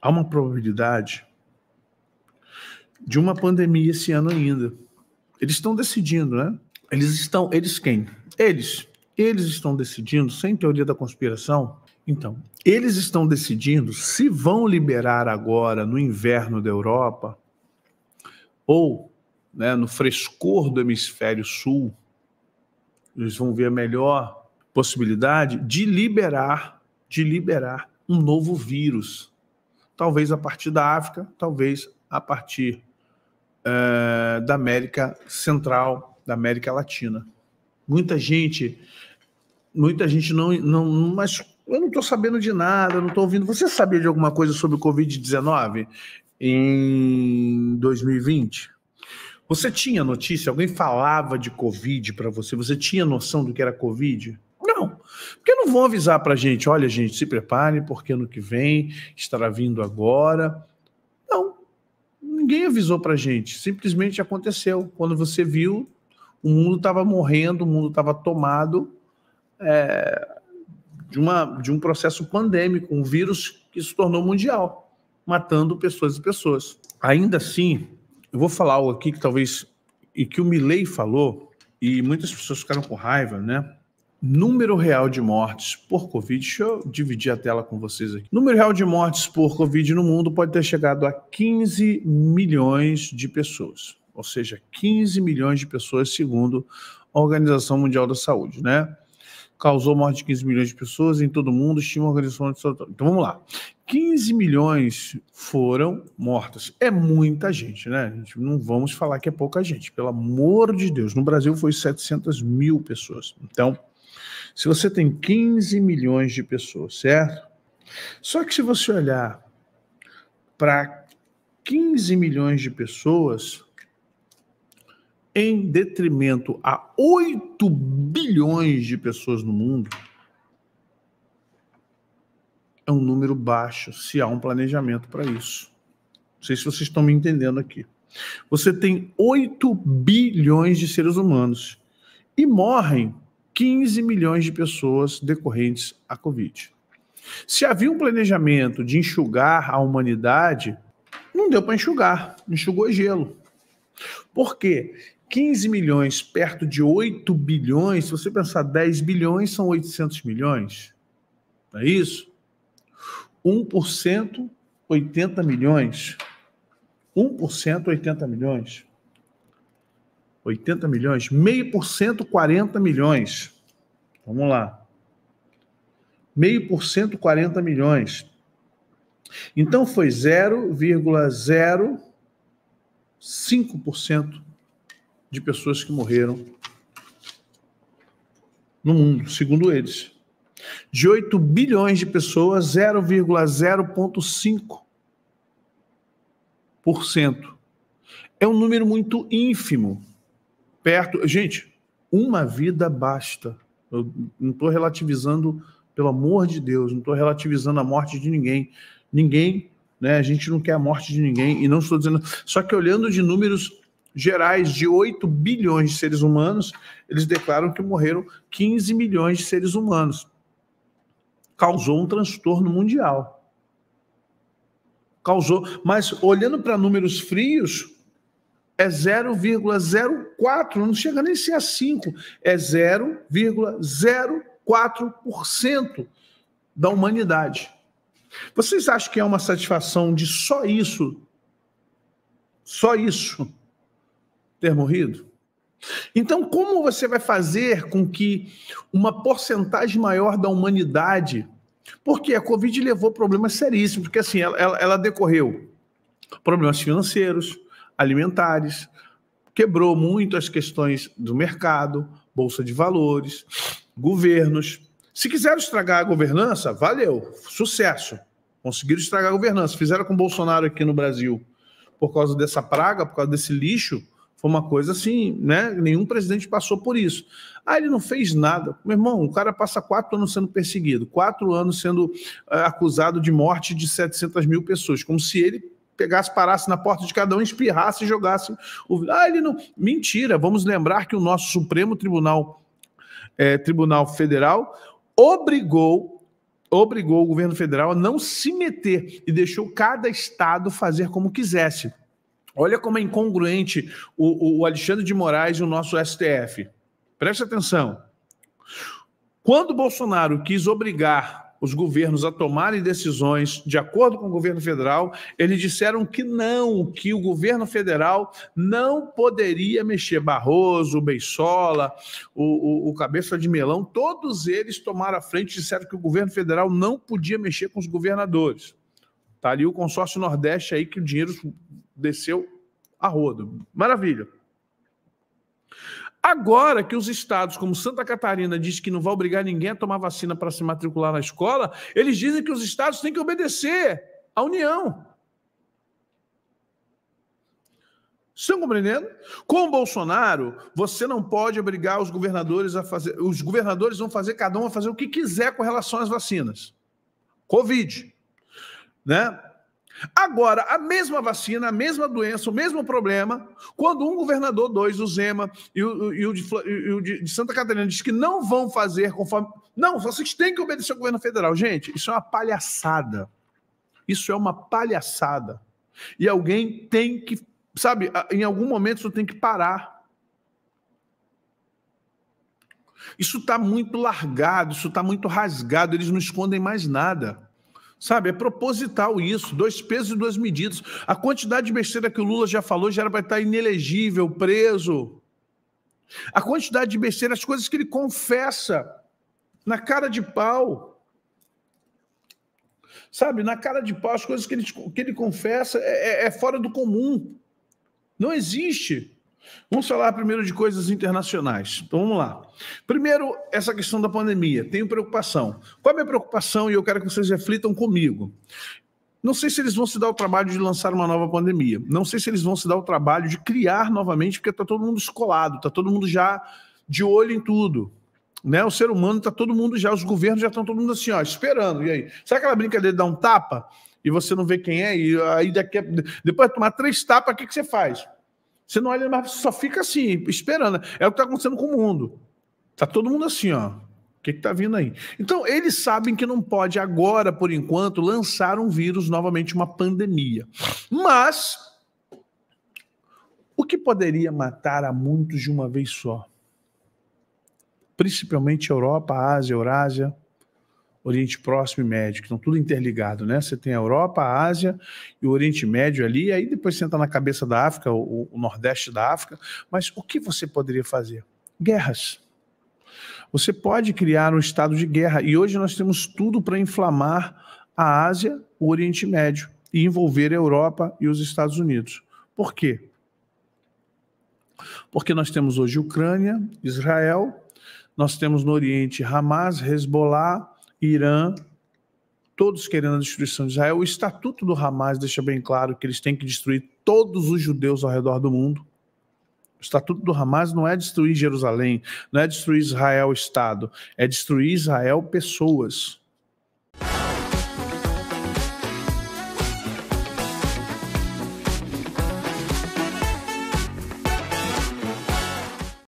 há uma probabilidade de uma pandemia esse ano ainda. Eles estão decidindo, né? Eles quem? Eles estão decidindo, sem teoria da conspiração. Então, eles estão decidindo se vão liberar agora no inverno da Europa ou, né, no frescor do hemisfério sul. Eles vão ver a melhor possibilidade de liberar um novo vírus. Talvez a partir da África, talvez a partir da América Central, da América Latina. Muita gente não, mas eu não estou sabendo de nada, não estou ouvindo. Você sabia de alguma coisa sobre o Covid-19 em 2020? Você tinha notícia? Alguém falava de Covid para você? Você tinha noção do que era Covid? Não. Porque não vão avisar para a gente, olha, gente, se prepare, porque ano que vem estará vindo agora. Não. Ninguém avisou para a gente. Simplesmente aconteceu. Quando você viu, o mundo estava morrendo, o mundo estava tomado de um processo pandêmico, um vírus que se tornou mundial, matando pessoas e pessoas. Ainda assim, eu vou falar algo aqui que talvez, e que o Milei falou, e muitas pessoas ficaram com raiva, né? Número real de mortes por Covid, deixa eu dividir a tela com vocês aqui. Número real de mortes por Covid no mundo pode ter chegado a 15 milhões de pessoas, ou seja, 15 milhões de pessoas segundo a Organização Mundial da Saúde, né? Causou morte de 15 milhões de pessoas em todo o mundo, estima a Organização Mundial da Saúde. Então vamos lá. 15 milhões foram mortas. É muita gente, né? Não vamos falar que é pouca gente, pelo amor de Deus. No Brasil foi 700 mil pessoas. Então, se você tem 15 milhões de pessoas, certo? Só que se você olhar para 15 milhões de pessoas, em detrimento a 8 bilhões de pessoas no mundo, é um número baixo, se há um planejamento para isso. Não sei se vocês estão me entendendo aqui. Você tem 8 bilhões de seres humanos e morrem 15 milhões de pessoas decorrentes à Covid. Se havia um planejamento de enxugar a humanidade, não deu para enxugar, enxugou gelo. Por quê? 15 milhões perto de 8 bilhões, se você pensar 10 bilhões, são 800 milhões. Não é isso? 1%, 80 milhões. 1%, 80 milhões. 80 milhões. 0,5%, 40 milhões. Vamos lá. 0,5%, 40 milhões. Então foi 0,05% de pessoas que morreram no mundo, segundo eles. De 8 bilhões de pessoas, 0,05%. É um número muito ínfimo. Gente, uma vida basta. Eu não estou relativizando, pelo amor de Deus, não estou relativizando a morte de ninguém. Ninguém, né? A gente não quer a morte de ninguém, e não estou dizendo. Só que olhando de números gerais de 8 bilhões de seres humanos, eles declaram que morreram 15 milhões de seres humanos. Causou um transtorno mundial. Causou, mas olhando para números frios, é 0,04, não chega nem a ser a 5, é 0,04% da humanidade. Vocês acham que é uma satisfação de só isso ter morrido? Então, como você vai fazer com que uma porcentagem maior da humanidade... Porque a Covid levou problemas seríssimos, porque assim, ela decorreu problemas financeiros, alimentares, quebrou muito as questões do mercado, bolsa de valores, governos. Se quiseram estragar a governança, valeu, sucesso. Conseguiram estragar a governança. Fizeram com o Bolsonaro aqui no Brasil, por causa dessa praga, por causa desse lixo. Foi uma coisa assim, né? Nenhum presidente passou por isso. Ele não fez nada. Meu irmão, o cara passa 4 anos sendo perseguido, 4 anos sendo acusado de morte de 700 mil pessoas, como se ele pegasse, parasse na porta de cada um, espirrasse e jogasse ele não... Mentira, vamos lembrar que o nosso Supremo Tribunal Federal obrigou obrigou o governo federal a não se meter e deixou cada estado fazer como quisesse. Olha como é incongruente o Alexandre de Moraes e o nosso STF. Preste atenção. Quando Bolsonaro quis obrigar os governos a tomarem decisões de acordo com o governo federal, eles disseram que não, que o governo federal não poderia mexer. Barroso, Beissola, o Cabeça de Melão, todos eles tomaram a frente e disseram que o governo federal não podia mexer com os governadores. Está ali o consórcio Nordeste aí que o dinheiro desceu a rodo. Maravilha. Agora que os estados, como Santa Catarina, diz que não vai obrigar ninguém a tomar vacina para se matricular na escola, eles dizem que os estados têm que obedecer à União. Estão compreendendo? Com o Bolsonaro, você não pode obrigar os governadores a fazer... Os governadores vão fazer, cada um a fazer o que quiser com relação às vacinas. Covid. Né? Agora, a mesma vacina, a mesma doença, o mesmo problema, quando um governador, dois, o Zema e o de Santa Catarina, diz que não vão fazer conforme... Não, vocês têm que obedecer ao governo federal. Gente, isso é uma palhaçada. Isso é uma palhaçada. E alguém tem que, sabe, em algum momento isso tem que parar. Isso está muito largado, isso está muito rasgado, eles não escondem mais nada. Sabe, é proposital isso, 2 pesos e 2 medidas. A quantidade de besteira que o Lula já falou já era para estar inelegível, preso. A quantidade de besteira, as coisas que ele confessa na cara de pau. Sabe, na cara de pau, as coisas que ele confessa é fora do comum. Não existe. Vamos falar primeiro de coisas internacionais. Então vamos lá. Primeiro, essa questão da pandemia. Tenho preocupação. Qual é a minha preocupação? E eu quero que vocês reflitam comigo. Não sei se eles vão se dar o trabalho de lançar uma nova pandemia. Não sei se eles vão se dar o trabalho de criar novamente, porque está todo mundo escolado, está todo mundo já de olho em tudo. Né? O ser humano está todo mundo já, os governos já estão todo mundo assim, ó, esperando. E aí? Sabe aquela brincadeira de dar um tapa e você não vê quem é? E aí depois de tomar 3 tapas, o que você faz? Você não olha mais, só fica assim, esperando. É o que está acontecendo com o mundo. Está todo mundo assim, ó. O que está vindo aí? Então, eles sabem que não pode agora, por enquanto, lançar um vírus, novamente uma pandemia. Mas, o que poderia matar a muitos de uma vez só? Principalmente Europa, Ásia, Eurásia, Oriente Próximo e Médio, que estão tudo interligados, né? Você tem a Europa, a Ásia e o Oriente Médio ali, e aí depois você entra na cabeça da África, o Nordeste da África. Mas o que você poderia fazer? Guerras. Você pode criar um estado de guerra, e hoje nós temos tudo para inflamar a Ásia, o Oriente Médio, e envolver a Europa e os Estados Unidos. Por quê? Porque nós temos hoje Ucrânia, Israel, nós temos no Oriente Hamas, Hezbollah, Irã, todos querendo a destruição de Israel. O estatuto do Hamas deixa bem claro que eles têm que destruir todos os judeus ao redor do mundo. O estatuto do Hamas não é destruir Jerusalém, não é destruir Israel Estado, é destruir Israel pessoas.